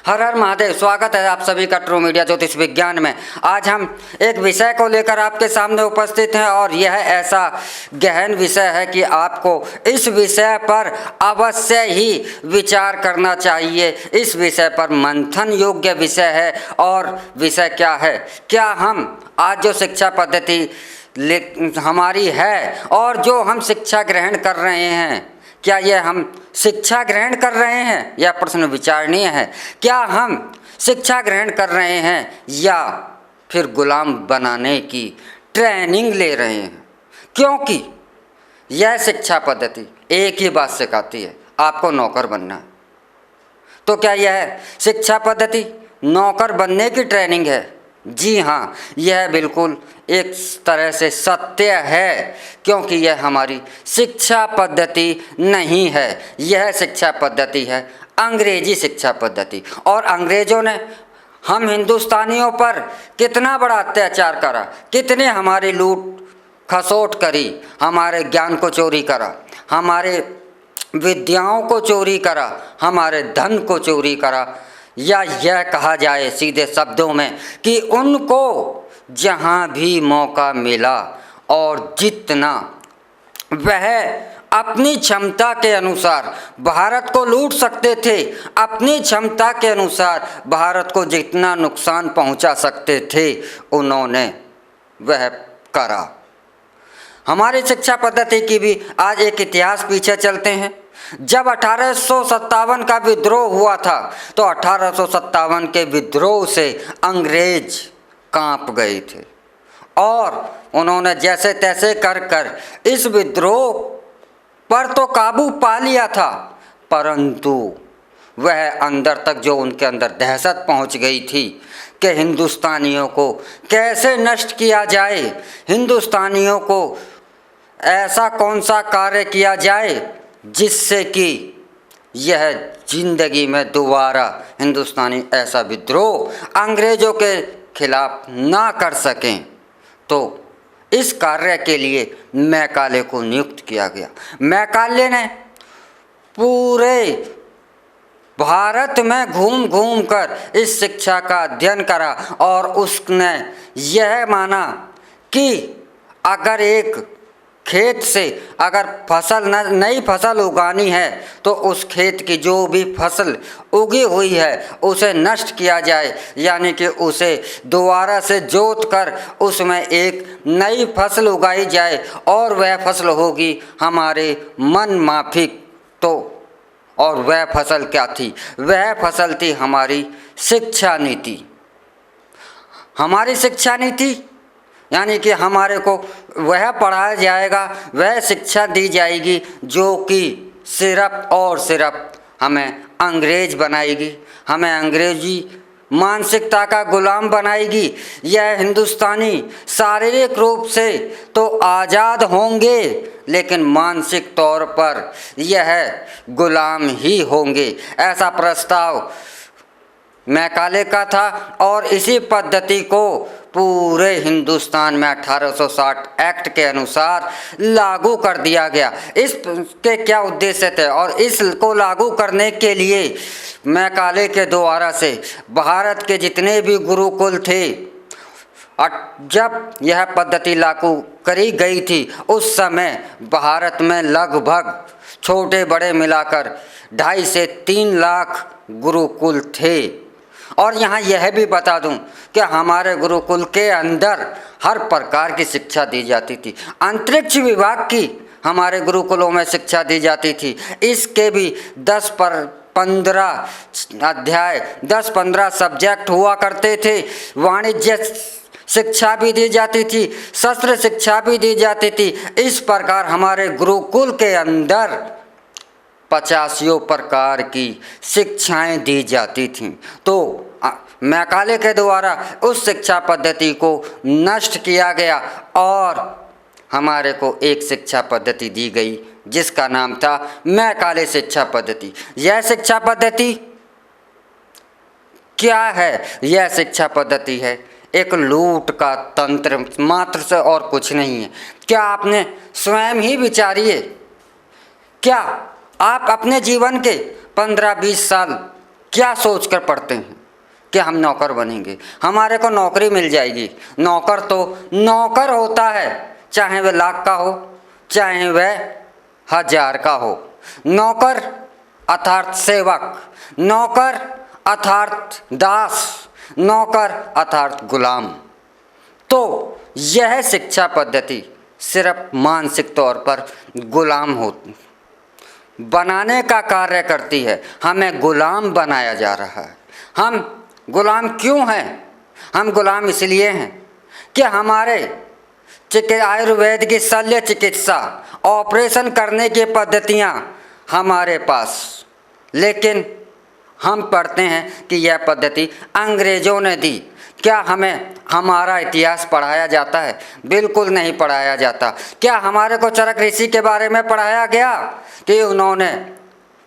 हर हर महादेव। स्वागत है आप सभी का ट्रू मीडिया ज्योतिष विज्ञान में। आज हम एक विषय को लेकर आपके सामने उपस्थित हैं और यह ऐसा गहन विषय है कि आपको इस विषय पर अवश्य ही विचार करना चाहिए। इस विषय पर मंथन योग्य विषय है। और विषय क्या है? क्या हम आज जो शिक्षा पद्धति हमारी है और जो हम शिक्षा ग्रहण कर रहे हैं, क्या यह हम शिक्षा ग्रहण कर रहे हैं? यह प्रश्न विचारणीय है। क्या हम शिक्षा ग्रहण कर रहे हैं या फिर गुलाम बनाने की ट्रेनिंग ले रहे हैं? क्योंकि यह शिक्षा पद्धति एक ही बात सिखाती है, आपको नौकर बनना है। तो क्या यह शिक्षा पद्धति नौकर बनने की ट्रेनिंग है? जी हाँ, यह बिल्कुल एक तरह से सत्य है, क्योंकि यह हमारी शिक्षा पद्धति नहीं है। यह शिक्षा पद्धति है अंग्रेजी शिक्षा पद्धति। और अंग्रेज़ों ने हम हिंदुस्तानियों पर कितना बड़ा अत्याचार करा, कितने हमारी लूट खसोट करी, हमारे ज्ञान को चोरी करा, हमारे विद्याओं को चोरी करा, हमारे धन को चोरी करा। या यह कहा जाए सीधे शब्दों में कि उनको जहाँ भी मौका मिला और जितना वह अपनी क्षमता के अनुसार भारत को लूट सकते थे, अपनी क्षमता के अनुसार भारत को जितना नुकसान पहुंचा सकते थे, उन्होंने वह करा। हमारी शिक्षा पद्धति की भी आज एक इतिहास पीछे चलते हैं। जब 1857 का विद्रोह हुआ था तो 1857 के विद्रोह से अंग्रेज कांप गए थे और उन्होंने जैसे तैसे कर इस विद्रोह पर तो काबू पा लिया था, परंतु वह अंदर तक जो उनके अंदर दहशत पहुंच गई थी कि हिंदुस्तानियों को कैसे नष्ट किया जाए, हिंदुस्तानियों को ऐसा कौन सा कार्य किया जाए जिससे कि यह जिंदगी में दोबारा हिंदुस्तानी ऐसा विद्रोह अंग्रेज़ों के खिलाफ ना कर सकें। तो इस कार्य के लिए मैकाले को नियुक्त किया गया। मैकाले ने पूरे भारत में घूम घूम कर इस शिक्षा का अध्ययन करा और उसने यह माना कि अगर एक खेत से अगर नई फसल उगानी है तो उस खेत की जो भी फसल उगी हुई है उसे नष्ट किया जाए, यानी कि उसे दोबारा से जोत कर उसमें एक नई फसल उगाई जाए और वह फसल होगी हमारे मन माफिक। तो और वह फसल क्या थी? वह फसल थी हमारी शिक्षा नीति। हमारी शिक्षा नीति यानी कि हमारे को वह पढ़ाया जाएगा, वह शिक्षा दी जाएगी जो कि सिर्फ और सिर्फ हमें अंग्रेज बनाएगी, हमें अंग्रेजी मानसिकता का गुलाम बनाएगी। यह हिंदुस्तानी शारीरिक रूप से तो आज़ाद होंगे लेकिन मानसिक तौर पर यह गुलाम ही होंगे। ऐसा प्रस्ताव मैकाले का था और इसी पद्धति को पूरे हिंदुस्तान में 1860 एक्ट के अनुसार लागू कर दिया गया। इसके क्या उद्देश्य थे और इसको लागू करने के लिए मैकाले के द्वारा से भारत के जितने भी गुरुकुल थे, जब यह पद्धति लागू करी गई थी उस समय भारत में लगभग छोटे बड़े मिलाकर 2.5 से 3 लाख गुरुकुल थे। और यहाँ यह भी बता दूं कि हमारे गुरुकुल के अंदर हर प्रकार की शिक्षा दी जाती थी। अंतरिक्ष विभाग की हमारे गुरुकुलों में शिक्षा दी जाती थी। इसके भी 10-15 अध्याय, 10-15 सब्जेक्ट हुआ करते थे। वाणिज्य शिक्षा भी दी जाती थी, शस्त्र शिक्षा भी दी जाती थी। इस प्रकार हमारे गुरुकुल के अंदर 50 प्रकार की शिक्षाएं दी जाती थीं। तो मैकाले के द्वारा उस शिक्षा पद्धति को नष्ट किया गया और हमारे को एक शिक्षा पद्धति दी गई जिसका नाम था मैकाले शिक्षा पद्धति। यह शिक्षा पद्धति क्या है? यह शिक्षा पद्धति है एक लूट का तंत्र मात्र से और कुछ नहीं है। क्या आपने स्वयं ही विचारिए, क्या आप अपने जीवन के 15-20 साल क्या सोचकर पढ़ते हैं कि हम नौकर बनेंगे, हमारे को नौकरी मिल जाएगी। नौकर तो नौकर होता है, चाहे वह लाख का हो चाहे वह 1000 का हो। नौकर अर्थात सेवक, नौकर अर्थात दास, नौकर अर्थात गुलाम। तो यह शिक्षा पद्धति सिर्फ मानसिक तौर पर गुलाम हो बनाने का कार्य करती है। हमें गुलाम बनाया जा रहा है। हम गुलाम क्यों हैं? हम गुलाम इसलिए हैं कि हमारे आयुर्वेद की शल्य चिकित्सा, ऑपरेशन करने की पद्धतियाँ हमारे पास, लेकिन हम पढ़ते हैं कि यह पद्धति अंग्रेज़ों ने दी। क्या हमें हमारा इतिहास पढ़ाया जाता है? बिल्कुल नहीं पढ़ाया जाता। क्या हमारे को चरक ऋषि के बारे में पढ़ाया गया कि उन्होंने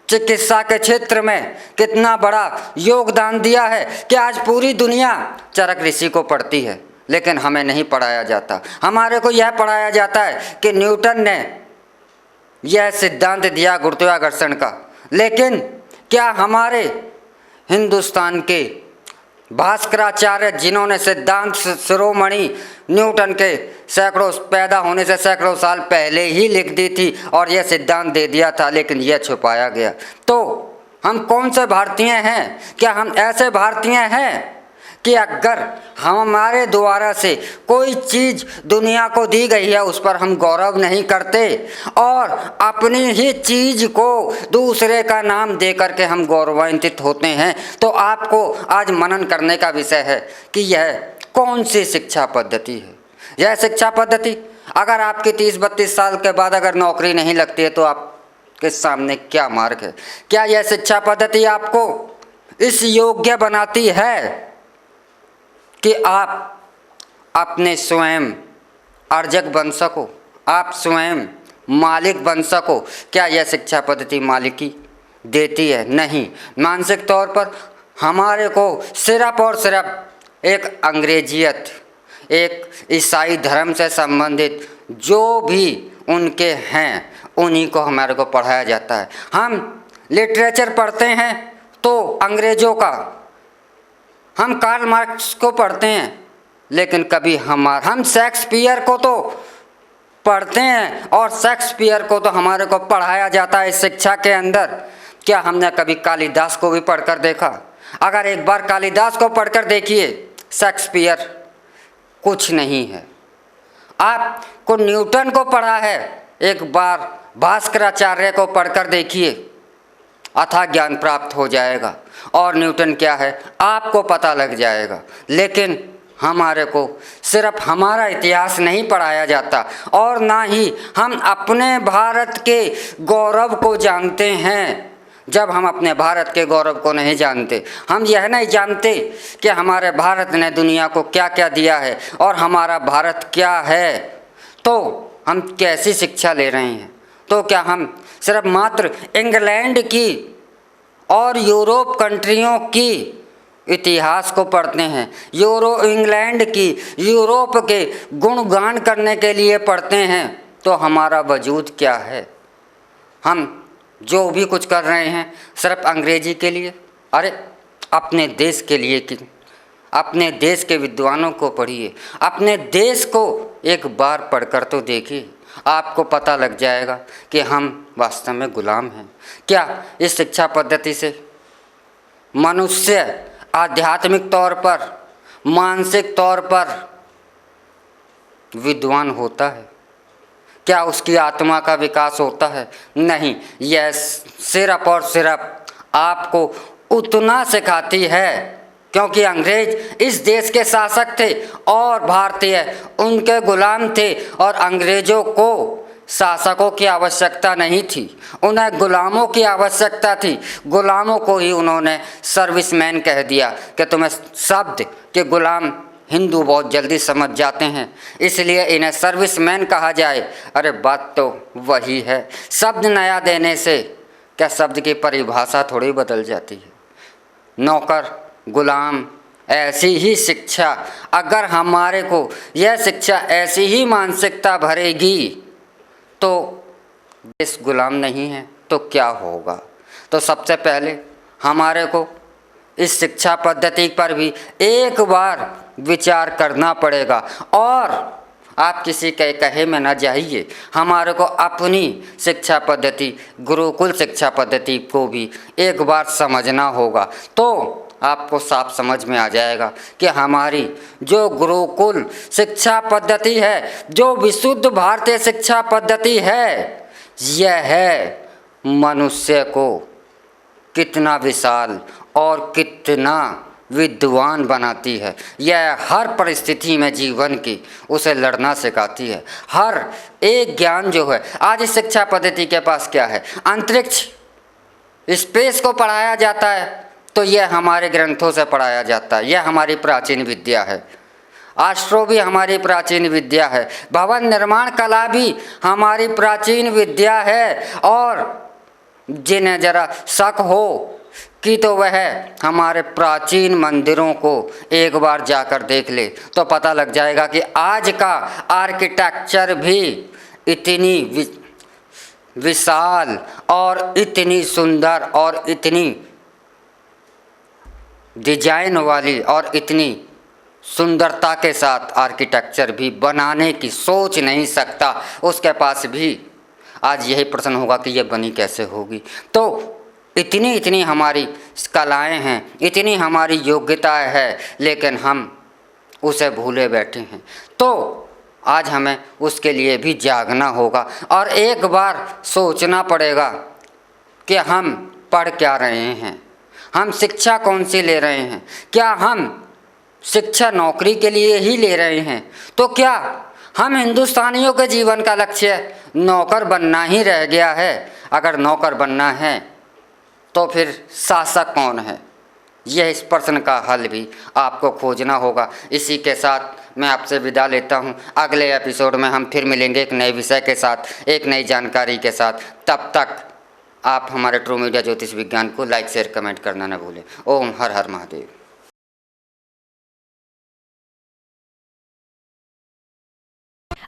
चिकित्सा के क्षेत्र में कितना बड़ा योगदान दिया है कि आज पूरी दुनिया चरक ऋषि को पढ़ती है? लेकिन हमें नहीं पढ़ाया जाता। हमारे को यह पढ़ाया जाता है कि न्यूटन ने यह सिद्धांत दिया गुरुत्वाकर्षण का, लेकिन क्या हमारे हिंदुस्तान के भास्कराचार्य, जिन्होंने सिद्धांत शिरोमणि न्यूटन के सैकड़ों पैदा होने से सैकड़ों साल पहले ही लिख दी थी और यह सिद्धांत दे दिया था, लेकिन यह छुपाया गया। तो हम कौन से भारतीय हैं? क्या हम ऐसे भारतीय हैं कि अगर हमारे द्वारा से कोई चीज़ दुनिया को दी गई है उस पर हम गौरव नहीं करते और अपनी ही चीज़ को दूसरे का नाम दे करके हम गौरवान्वित होते हैं? तो आपको आज मनन करने का विषय है कि यह कौन सी शिक्षा पद्धति है। यह शिक्षा पद्धति अगर आपकी 30-32 साल के बाद अगर नौकरी नहीं लगती है तो आपके सामने क्या मार्ग है? क्या यह शिक्षा पद्धति आपको इस योग्य बनाती है कि आप अपने स्वयं अर्जक बन सको, आप स्वयं मालिक बन सको? क्या यह शिक्षा पद्धति मालिकी देती है? नहीं। मानसिक तौर पर हमारे को सिर्फ और सिर्फ एक अंग्रेजियत, एक ईसाई धर्म से संबंधित जो भी उनके हैं उन्हीं को हमारे को पढ़ाया जाता है। हम लिटरेचर पढ़ते हैं तो अंग्रेज़ों का, हम कार्ल मार्क्स को पढ़ते हैं, लेकिन कभी हम शेक्सपियर को तो पढ़ते हैं और शेक्सपियर को तो हमारे को पढ़ाया जाता है शिक्षा के अंदर। क्या हमने कभी कालिदास को भी पढ़कर देखा? अगर एक बार कालिदास को पढ़कर देखिए, शेक्सपियर कुछ नहीं है। आपको न्यूटन को पढ़ा है, एक बार भास्कराचार्य को पढ़कर देखिए, अथाह ज्ञान प्राप्त हो जाएगा और न्यूटन क्या है आपको पता लग जाएगा। लेकिन हमारे को सिर्फ हमारा इतिहास नहीं पढ़ाया जाता और ना ही हम अपने भारत के गौरव को जानते हैं। जब हम अपने भारत के गौरव को नहीं जानते, हम यह नहीं जानते कि हमारे भारत ने दुनिया को क्या क्या दिया है और हमारा भारत क्या है, तो हम कैसी शिक्षा ले रहे हैं? तो क्या हम सिर्फ मात्र इंग्लैंड की और यूरोप कंट्रियों की इतिहास को पढ़ते हैं, इंग्लैंड की, यूरोप के गुणगान करने के लिए पढ़ते हैं? तो हमारा वजूद क्या है? हम जो भी कुछ कर रहे हैं सिर्फ अंग्रेजी के लिए? अरे अपने देश के लिए कि अपने देश के विद्वानों को पढ़िए, अपने देश को एक बार पढ़कर तो देखिए, आपको पता लग जाएगा कि हम वास्तव में गुलाम हैं। क्या इस शिक्षा पद्धति से मनुष्य आध्यात्मिक तौर पर, मानसिक तौर पर विद्वान होता है? क्या उसकी आत्मा का विकास होता है? नहीं। यह सिर्फ और सिर्फ आपको उतना सिखाती है क्योंकि अंग्रेज इस देश के शासक थे और भारतीय उनके गुलाम थे और अंग्रेज़ों को शासकों की आवश्यकता नहीं थी, उन्हें गुलामों की आवश्यकता थी। गुलामों को ही उन्होंने सर्विसमैन कह दिया कि तुम्हें शब्द के गुलाम हिंदू बहुत जल्दी समझ जाते हैं, इसलिए इन्हें सर्विसमैन कहा जाए। अरे बात तो वही है, शब्द नया देने से क्या शब्द की परिभाषा थोड़ी बदल जाती है? नौकर, गुलाम, ऐसी ही शिक्षा अगर हमारे को यह शिक्षा ऐसी ही मानसिकता भरेगी तो देश गुलाम नहीं है तो क्या होगा? तो सबसे पहले हमारे को इस शिक्षा पद्धति पर भी एक बार विचार करना पड़ेगा और आप किसी के कहे में न जाइए। हमारे को अपनी शिक्षा पद्धति गुरुकुल शिक्षा पद्धति को भी एक बार समझना होगा, तो आपको साफ समझ में आ जाएगा कि हमारी जो गुरुकुल शिक्षा पद्धति है, जो विशुद्ध भारतीय शिक्षा पद्धति है, यह मनुष्य को कितना विशाल और कितना विद्वान बनाती है। यह हर परिस्थिति में जीवन की उसे लड़ना सिखाती है। हर एक ज्ञान जो है आज इस शिक्षा पद्धति के पास क्या है, अंतरिक्ष स्पेस को पढ़ाया जाता है, तो यह हमारे ग्रंथों से पढ़ाया जाता है। यह हमारी प्राचीन विद्या है। एस्ट्रो भी हमारी प्राचीन विद्या है। भवन निर्माण कला भी हमारी प्राचीन विद्या है। और जिन्हें जरा शक हो कि तो वह हमारे प्राचीन मंदिरों को एक बार जाकर देख ले, तो पता लग जाएगा कि आज का आर्किटेक्चर भी इतनी विशाल और इतनी सुंदर और इतनी डिजाइन वाली और इतनी सुंदरता के साथ आर्किटेक्चर भी बनाने की सोच नहीं सकता। उसके पास भी आज यही प्रश्न होगा कि यह बनी कैसे होगी। तो इतनी हमारी कलाएं हैं, इतनी हमारी योग्यताएं है, लेकिन हम उसे भूले बैठे हैं। तो आज हमें उसके लिए भी जागना होगा और एक बार सोचना पड़ेगा कि हम पढ़ क्या रहे हैं, हम शिक्षा कौन सी ले रहे हैं। क्या हम शिक्षा नौकरी के लिए ही ले रहे हैं? तो क्या हम हिंदुस्तानियों के जीवन का लक्ष्य नौकर बनना ही रह गया है? अगर नौकर बनना है तो फिर शासक कौन है? यह इस प्रश्न का हल भी आपको खोजना होगा। इसी के साथ मैं आपसे विदा लेता हूं। अगले एपिसोड में हम फिर मिलेंगे एक नए विषय के साथ, एक नई जानकारी के साथ। तब तक आप हमारे ट्रू मीडिया ज्योतिष विज्ञान को लाइक शेयर कमेंट करना न भूलें। ओम हर हर महादेव।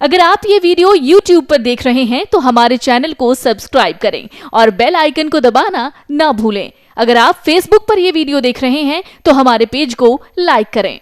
अगर आप ये वीडियो YouTube पर देख रहे हैं तो हमारे चैनल को सब्सक्राइब करें और बेल आइकन को दबाना ना भूलें। अगर आप Facebook पर ये वीडियो देख रहे हैं तो हमारे पेज को लाइक करें।